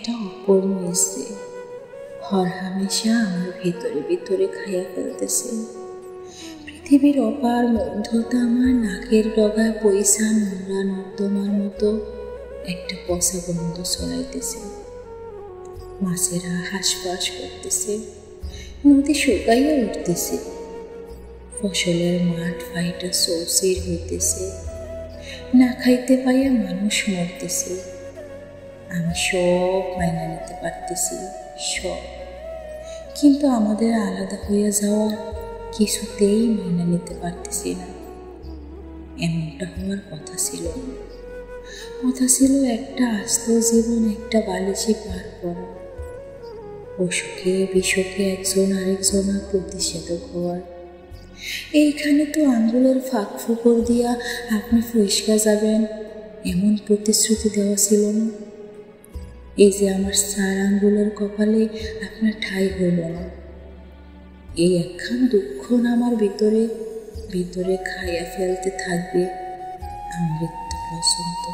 একটা অপূর্ণ স্ত্রী হরহামেশা আমার ভিতরে ভিতরে খাইয়া ফেলতেছে। পৃথিবীর অপার মধ্যতা আমার নাকের ডগায় পয়সা নোংরা নর্দমার মতো একটা পচা গন্ধ ছড়াইতেছে। মাছেরা হাঁসফাঁস করতেছে, নদী শুকাইয়া উঠতেছে, ফসলের মাঠ ফাইটা সৌসির হইতেছে, না খাইতে পাইয়া মানুষ মরতেছে। আমি সব মাইনা নিতে পারতেছি, সব, কিন্তু আমাদের আলাদা হইয়া যাওয়া কিছুতেই মাইনা নিতে পারতেছি না। এমনটা হওয়ার কথা ছিল না। কথা ছিল একটা আস্ত জীবন একটা বালিশে পার করা, অসুখে বিসুখে একজন আরেকজনের প্রতিষেধক হওয়ার। এইখানে তো আঙ্গুলের ফাঁক ফোকর দিয়া আপনি ফসকা যাবেন এমন প্রতিশ্রুতি দেওয়া ছিল না। এই যে আমার 4 আঙ্গুলের কপালে আপনার ঠাঁই হইল না, এই একখান দুঃখ আমার ভিতরে ভিতরে খাইয়া ফেলতে থাকবে মৃত্যু পর্যন্ত।